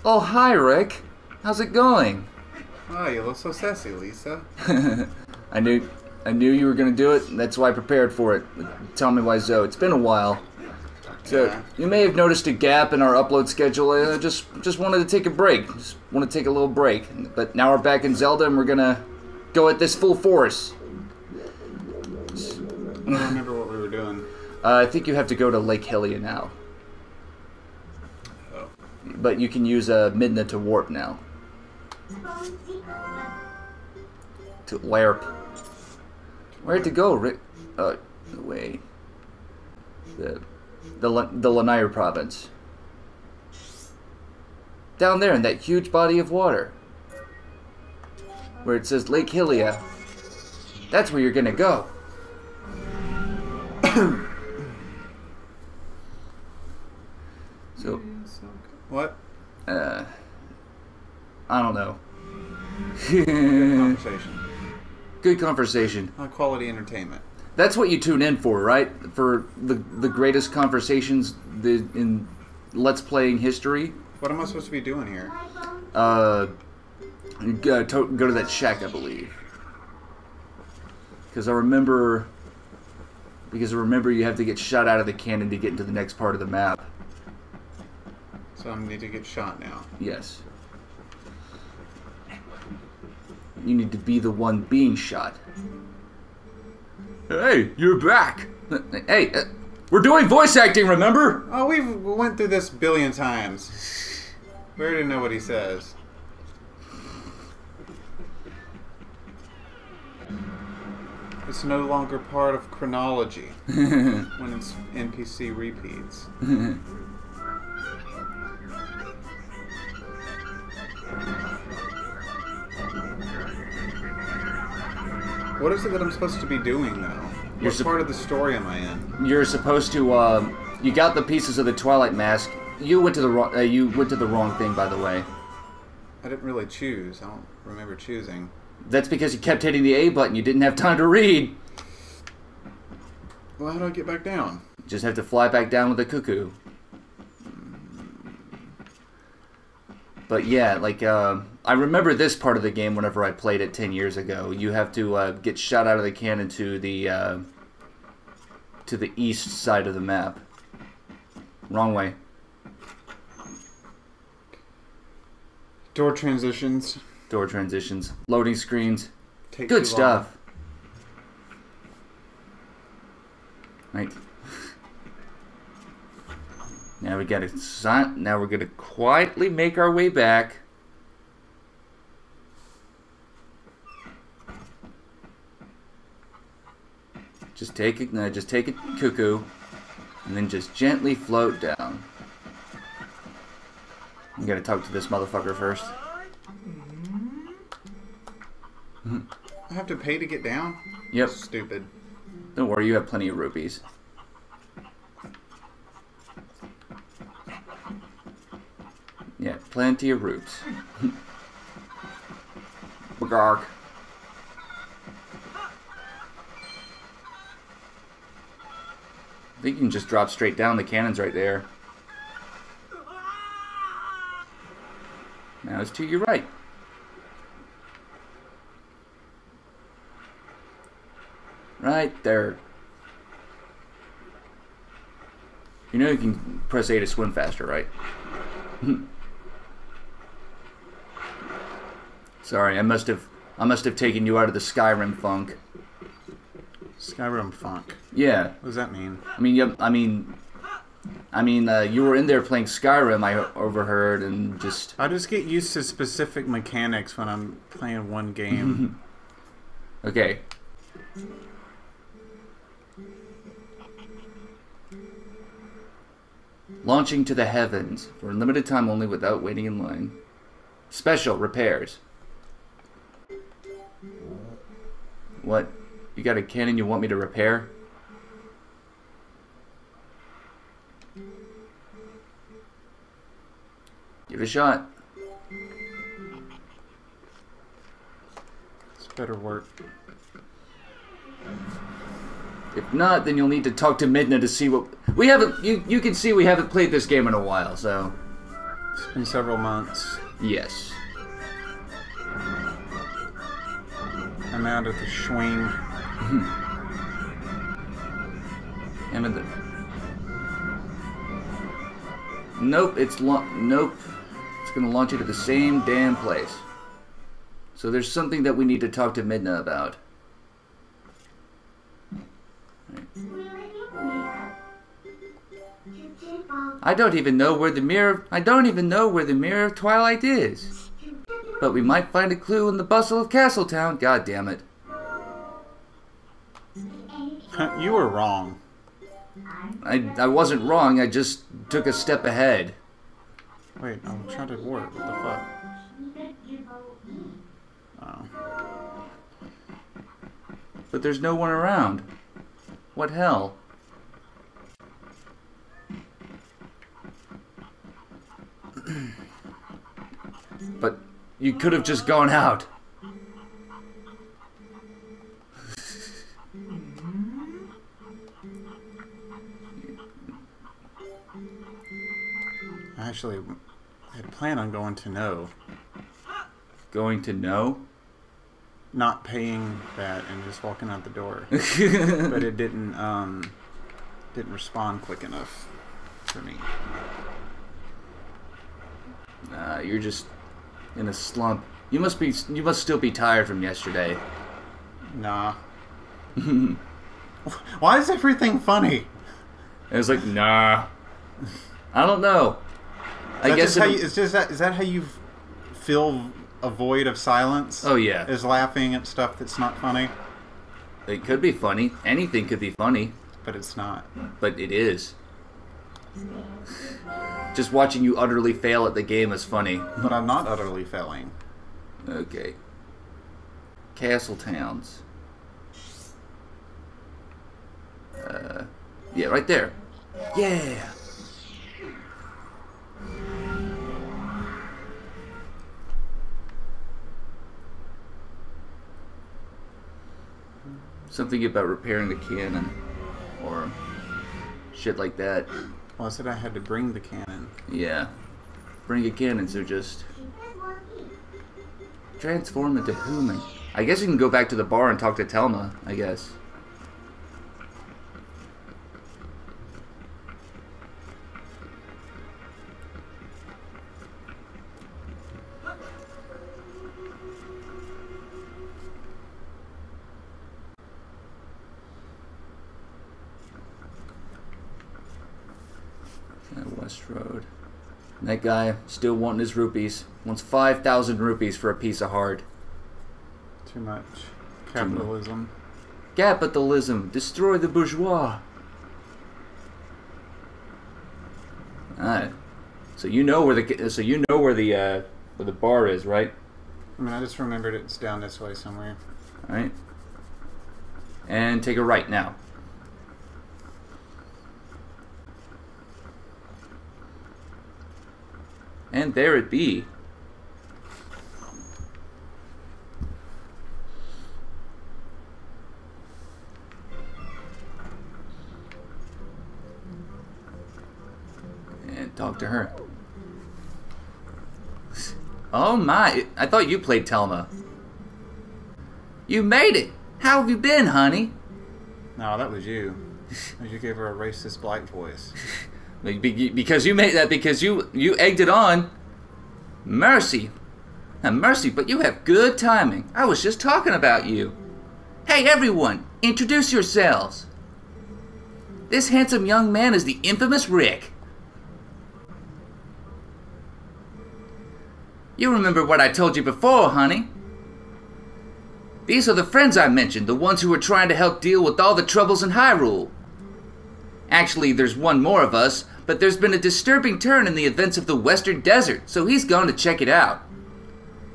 Oh, hi, Rick. How's it going? Oh, you look so sassy, Lisa. I knew you were gonna do it. That's why I prepared for it. Tell me why, Zoe. It's been a while. So Yeah. you may have noticed a gap in our upload schedule. I just wanted to take a break. Just want to take a little break. But now we're back in Zelda, and we're gonna go at this full force. I don't remember what we were doing. I think you have to go to Lake Hylia now. Oh. But you can use Midna to warp now. To LARP. Where'd to go, Rick? Wait. The Lanayr province. Down there in that huge body of water. Where it says Lake Hylia. That's where you're gonna go. So... What? I don't know. Good conversation. Good conversation. High quality entertainment. That's what you tune in for, right? For the greatest conversations in Let's Playing history. What am I supposed to be doing here? Go to that shack, I believe. Because I remember you have to get shot out of the cannon to get into the next part of the map. So I need to get shot now. Yes. You need to be the one being shot. Hey, you're back. Hey, we're doing voice acting, remember? Oh, we went through this 1 billion times. We already know what he says. It's no longer part of chronology when it's NPC repeats. What is it that I'm supposed to be doing, though? What part of the story am I in? You're supposed to. You got the pieces of the Twilight mask. You went to the wrong. You went to the wrong thing, by the way. I didn't really choose. I don't remember choosing. That's because you kept hitting the A button. You didn't have time to read. Well, how do I get back down? You just have to fly back down with the cuckoo. But yeah, like I remember this part of the game whenever I played it 10 years ago. You have to get shot out of the cannon to the east side of the map. Wrong way. Door transitions. Door transitions. Loading screens. Take Good too stuff. Right. Now we gotta Now we're gonna quietly make our way back. Just take it. No, just take it, cuckoo, and then just gently float down. I'm gonna talk to this motherfucker first. I have to pay to get down? Yep. Stupid. Don't worry, you have plenty of rupees. Yeah, plenty of roots. Bagark. I think you can just drop straight down. The cannon's right there. Now it's to your right. Right there. You know you can press A to swim faster, right? Sorry, I must have taken you out of the Skyrim funk. Skyrim funk. Yeah. What does that mean? I mean, yep. I mean, you were in there playing Skyrim. I overheard, and just. I just get used to specific mechanics when I'm playing one game. Okay. Launching to the heavens for a limited time only without waiting in line. Special repairs. What? You got a cannon you want me to repair? Give it a shot. This better work. If not, then you'll need to talk to Midna to see what... We haven't... You can see we haven't played this game in a while, so... It's been several months. Yes. I'm out at the swing. And the... Nope, nope. It's gonna launch you to the same damn place. So there's something that we need to talk to Midna about. I don't even know where the mirror of Twilight is. But we might find a clue in the bustle of Castletown. God damn it. You were wrong. I wasn't wrong, I just took a step ahead. Wait, I'm trying to work. What the fuck? Oh. But there's no one around. What hell? But you could have just gone out. Actually, I had planned on going to No. Going to No? Not paying that and just walking out the door. But it didn't respond quick enough for me. You're just in a slump. You must still be tired from yesterday. Nah. Why is everything funny? It was like, nah. I don't know. I guess is that how you fill a void of silence? Oh yeah. Is laughing at stuff that's not funny? It could be funny. Anything could be funny. But it's not. But it is. Just watching you utterly fail at the game is funny. But I'm not utterly failing. Okay. Castle Towns. Yeah, right there. Yeah. Something about repairing the cannon. Or shit like that. Well, I said I had to bring the cannon. Yeah. Bring a cannon, so just... transform into human. I guess you can go back to the bar and talk to Telma, I guess. West Road. And that guy still wanting his rupees. Wants 5,000 rupees for a piece of heart. Too much. Capitalism. Capitalism. Destroy the bourgeois. Alright. So you know where the bar is, right? I mean, I just remembered it's down this way somewhere. Alright. And take a right now. And there it be. And talk to her. Oh my, I thought you played Telma. You made it! How have you been, honey? No, that was you. You gave her a racist black voice. Because you made that, because you egged it on. Mercy. Now, mercy, but you have good timing. I was just talking about you. Hey, everyone, introduce yourselves. This handsome young man is the infamous Rick. You remember what I told you before, honey. These are the friends I mentioned, the ones who are trying to help deal with all the troubles in Hyrule. Actually, there's one more of us, but there's been a disturbing turn in the events of the Western Desert, so he's gone to check it out.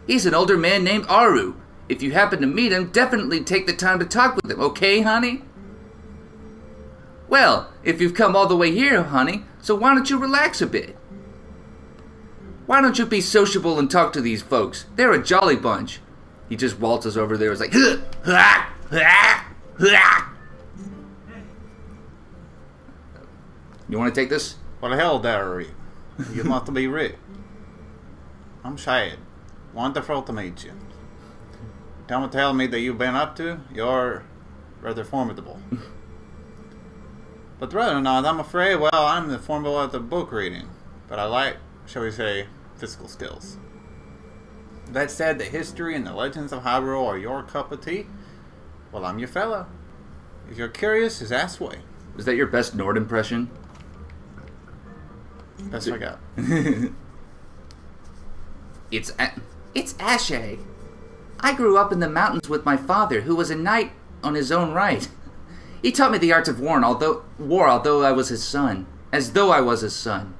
He's an older man named Aru. If you happen to meet him, definitely take the time to talk with him, okay, honey? Well, if you've come all the way here, honey, so why don't you relax a bit? Why don't you be sociable and talk to these folks? They're a jolly bunch. He just waltzes over there, it's like, huh, ha, ha, ha. You want to take this? What the hell, Dairy? You must be Rick. I'm Shad. Wonderful to meet you. Tell me that you've been up to. You're rather formidable. But rather not, I'm afraid, well, I'm the formidable at the book reading. But I like, shall we say, physical skills. That said, the history and the legends of Hyrule are your cup of tea. Well, I'm your fellow. If you're curious, just ask away. Is that your best Nord impression? Best I got. It's Ashe. I grew up in the mountains with my father, who was a knight on his own right. He taught me the arts of war, although I was his son. As though I was his son.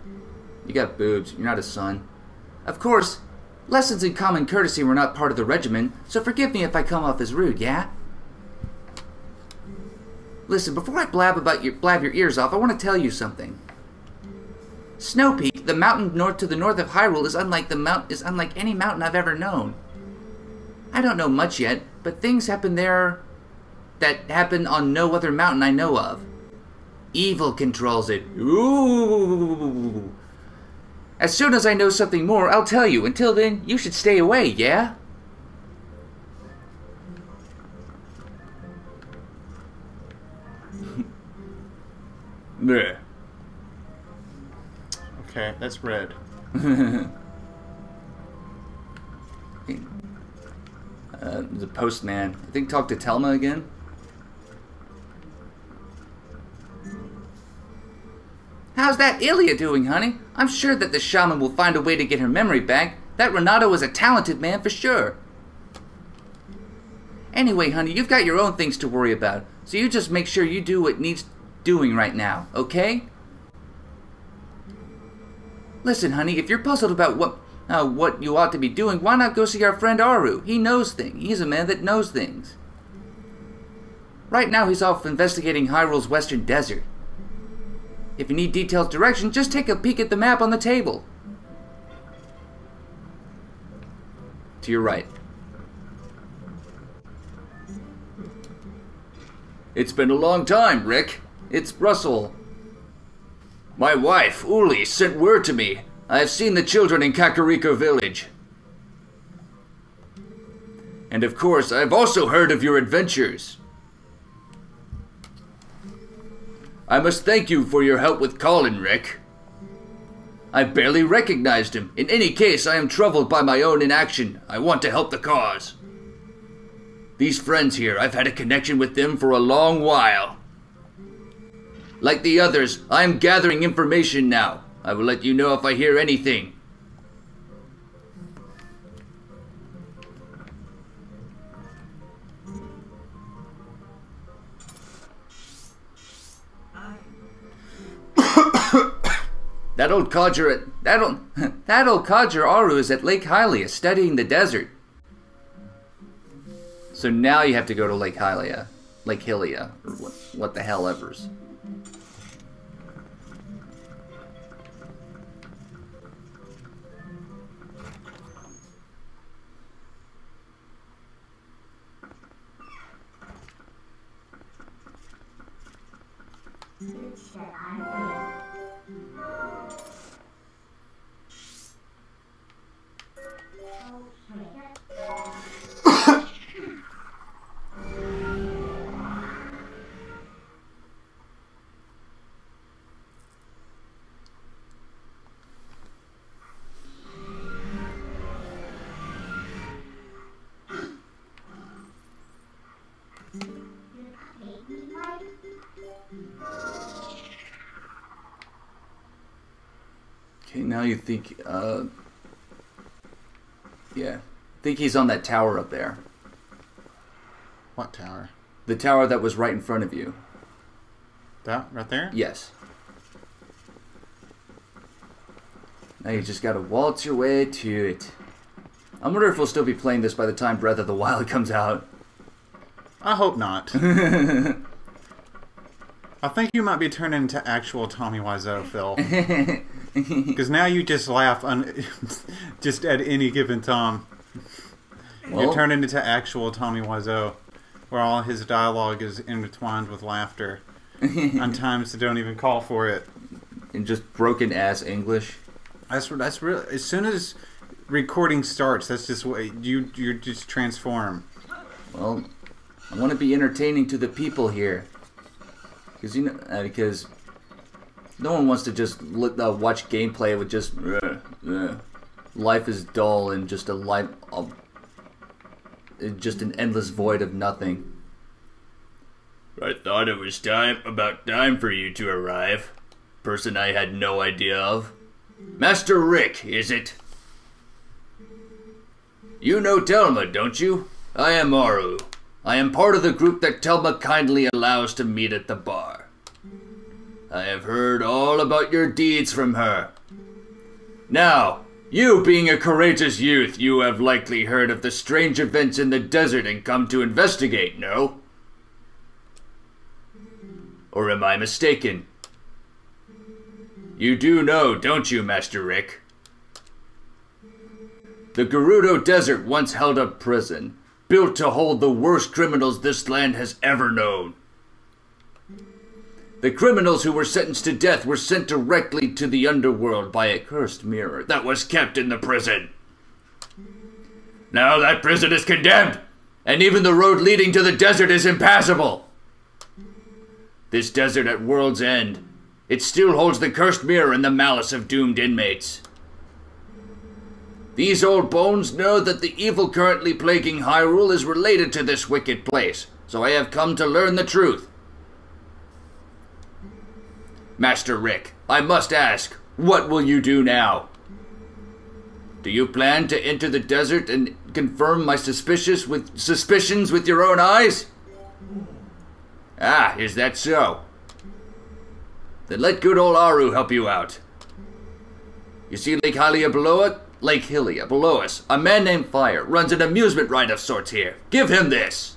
You got boobs. You're not his son. Of course, lessons in common courtesy were not part of the regimen, so forgive me if I come off as rude, yeah? Listen, before I blab your ears off, I want to tell you something. Snow Peak, the mountain to the north of Hyrule, is unlike any mountain I've ever known. I don't know much yet, but things happen there that happen on no other mountain I know of. Evil controls it. Ooh. As soon as I know something more, I'll tell you. Until then, you should stay away, yeah? Bleh. Okay, that's red. The postman. I think talk to Telma again. How's that Hylia doing, honey? I'm sure that the shaman will find a way to get her memory back. That Renato is a talented man for sure. Anyway, honey, you've got your own things to worry about, so you just make sure you do what needs doing right now, okay? Listen, honey, if you're puzzled about what you ought to be doing, why not go see our friend Aru? He knows things. He's a man that knows things. Right now, he's off investigating Hyrule's western desert. If you need detailed direction, just take a peek at the map on the table. To your right. It's been a long time, Rick. It's Russell. My wife, Uli, sent word to me. I have seen the children in Kakariko village. And of course, I have also heard of your adventures. I must thank you for your help with Colin, Rick. I barely recognized him. In any case, I am troubled by my own inaction. I want to help the cause. These friends here, I've had a connection with them for a long while. Like the others, I am gathering information now. I will let you know if I hear anything. That old codger Aru is at Lake Hylia studying the desert. So now you have to go to Lake Hylia. Lake Hylia. Or what the hell ever's. Okay, now you think, yeah. I think he's on that tower up there. What tower? The tower that was right in front of you. That right there? Yes. Now you just gotta waltz your way to it. I wonder if we'll still be playing this by the time Breath of the Wild comes out. I hope not. I think you might be turning into actual Tommy Wiseau, Phil. Because now you just laugh just at any given time. Well, you're turning into actual Tommy Wiseau, where all his dialogue is intertwined with laughter on times that don't even call for it. In just broken ass English. That's really, as soon as recording starts, that's just what you just transform. Well, I want to be entertaining to the people here, because no one wants to just watch gameplay with just life is dull and just just an endless void of nothing. I thought it was about time for you to arrive. Person I had no idea of. Master Rick, is it? You know Telma, don't you? I am Maru. I am part of the group that Telma kindly allows to meet at the bar. I have heard all about your deeds from her. Now, you being a courageous youth, you have likely heard of the strange events in the desert and come to investigate, no? Or am I mistaken? You do know, don't you, Master Rick? The Gerudo Desert once held a prison, built to hold the worst criminals this land has ever known. The criminals who were sentenced to death were sent directly to the underworld by a cursed mirror that was kept in the prison. Now that prison is condemned, and even the road leading to the desert is impassable. This desert at World's End, it still holds the cursed mirror and the malice of doomed inmates. These old bones know that the evil currently plaguing Hyrule is related to this wicked place, so I have come to learn the truth. Master Rick, I must ask, what will you do now? Do you plan to enter the desert and confirm my suspicions with your own eyes? Ah, is that so? Then let good old Aru help you out. You see Lake Hylia below us. A man named Fire runs an amusement ride of sorts here. Give him this.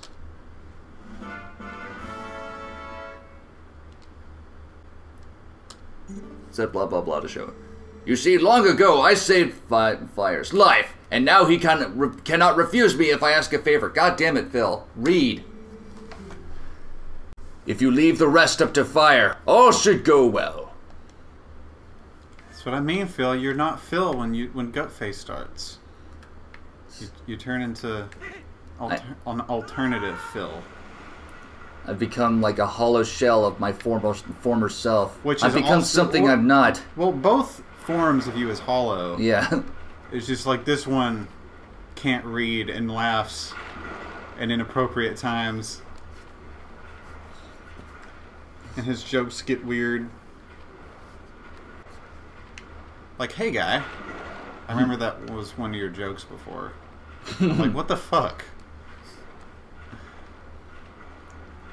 Said blah blah blah to show it. You see, long ago I saved Fire's life, and now he cannot refuse me if I ask a favor. God damn it, Phil. Read. If you leave the rest up to Fire, all should go well. That's what I mean, Phil. You're not Phil when Gutface starts. You turn into an alternative Phil. I've become like a hollow shell of my former self. Which I've become something I'm not. Well, both forms of you is hollow. Yeah. It's just like this one can't read and laughs at inappropriate times. And his jokes get weird. Like, hey guy, I remember that was one of your jokes before. I'm like, what the fuck?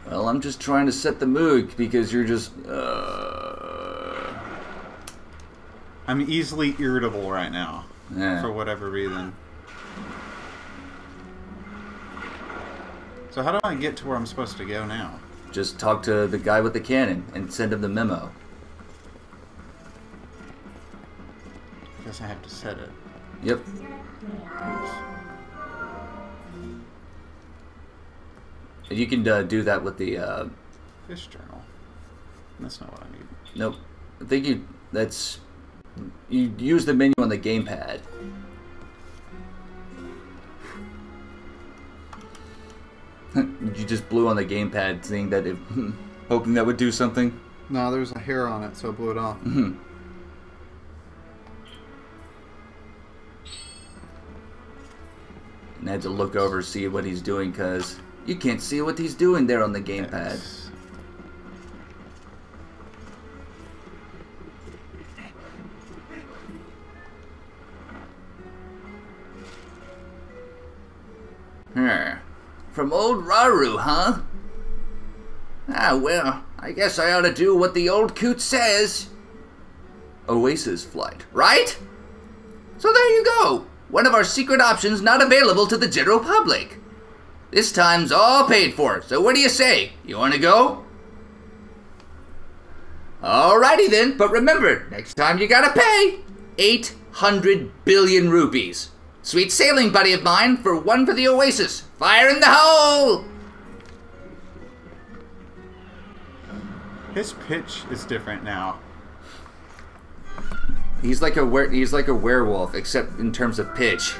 Well, I'm just trying to set the mood because you're just... I'm easily irritable right now. Yeah. For whatever reason. So how do I get to where I'm supposed to go now? Just talk to the guy with the cannon and send him the memo. I guess I have to set it. Yep. You can do that with the... Fish journal. That's not what I need. Nope. I think you use the menu on the gamepad. You just blew on the gamepad, saying that hoping that would do something. No, there was a hair on it, so I blew it off. Mm-hmm. And I had to look over to see what he's doing because you can't see what he's doing there on the gamepad. Yes. From old Maru, huh? Ah, well, I guess I ought to do what the old coot says. Oasis Flight, right? So there you go. One of our secret options not available to the general public. This time's all paid for, so what do you say? You want to go? Alrighty then, but remember, next time you gotta pay 800 billion rupees. Sweet sailing, buddy of mine, for one for the Oasis. Fire in the hole! His pitch is different now. He's like a werewolf, except in terms of pitch.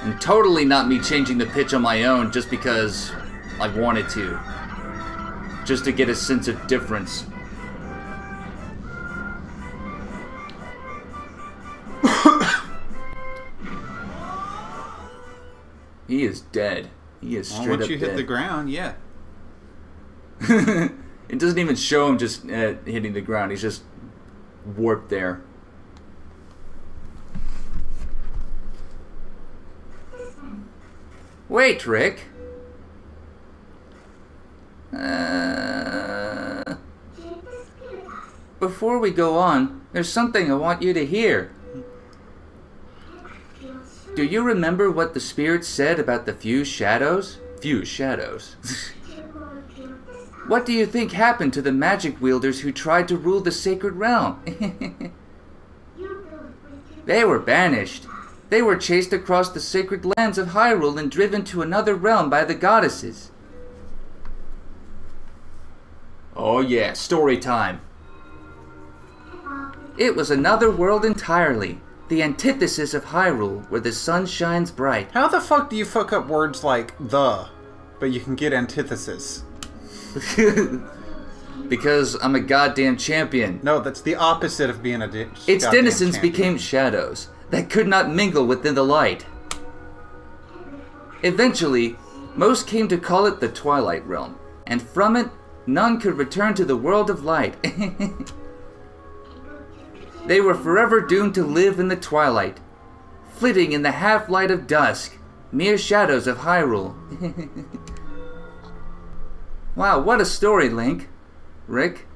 And totally not me changing the pitch on my own just because I wanted to. Just to get a sense of difference. He is dead. He is straight up dead. Once you hit the ground, yeah. It doesn't even show him just hitting the ground. He's just warped there. Wait, Rick. Before we go on, there's something I want you to hear. Do you remember what the spirit said about the fused shadows? Fused shadows. What do you think happened to the magic wielders who tried to rule the sacred realm? They were banished. They were chased across the sacred lands of Hyrule and driven to another realm by the goddesses. Oh yeah, story time. It was another world entirely. The antithesis of Hyrule, where the sun shines bright. How the fuck do you fuck up words like the, but you can get antithesis? Because I'm a goddamn champion. No, that's the opposite of being a its goddamn denizens champion. became shadows that could not mingle within the light. Eventually, most came to call it the Twilight Realm, and from it, none could return to the world of light. They were forever doomed to live in the twilight, flitting in the half-light of dusk, mere shadows of Hyrule. Wow, what a story, Link. Rick?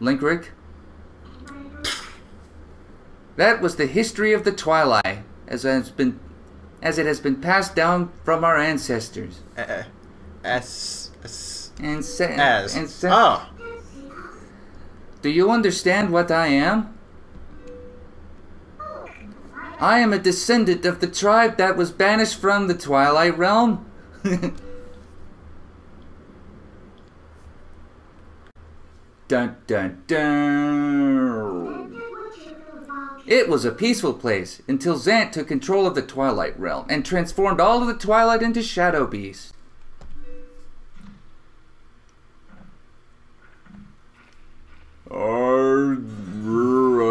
Rick? That was the history of the Twilight, as it has been passed down from our ancestors. Oh. Do you understand what I am? I am a descendant of the tribe that was banished from the Twilight Realm. Dun dun dun. It was a peaceful place until Zant took control of the Twilight Realm and transformed all of the Twilight into Shadow Beasts. We're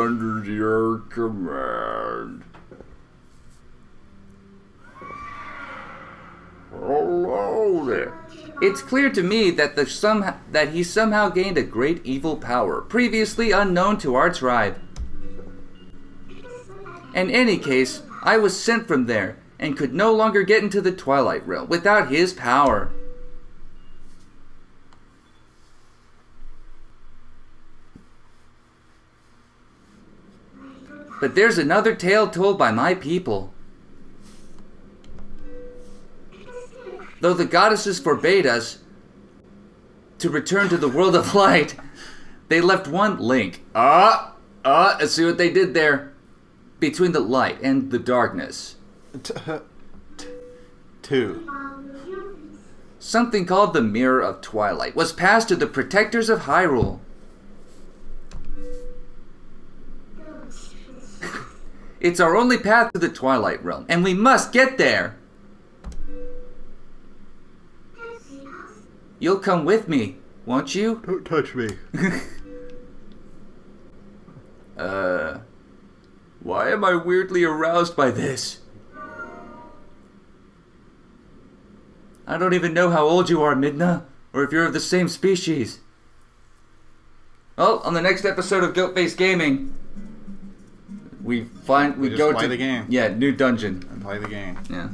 under your command. Hello there. It's clear to me that he somehow gained a great evil power, previously unknown to our tribe. In any case, I was sent from there, and could no longer get into the Twilight Realm without his power. But there's another tale told by my people. Though the goddesses forbade us to return to the world of light, they left one link. Let's see what they did there. Between the light and the darkness. Two. Something called the Mirror of Twilight was passed to the protectors of Hyrule. It's our only path to the Twilight Realm, and we must get there! You'll come with me, won't you? Don't touch me. Why am I weirdly aroused by this? I don't even know how old you are, Midna, or if you're of the same species. Well, on the next episode of Goat Face Gaming, we go play to the game. Yeah, new dungeon. And play the game. Yeah.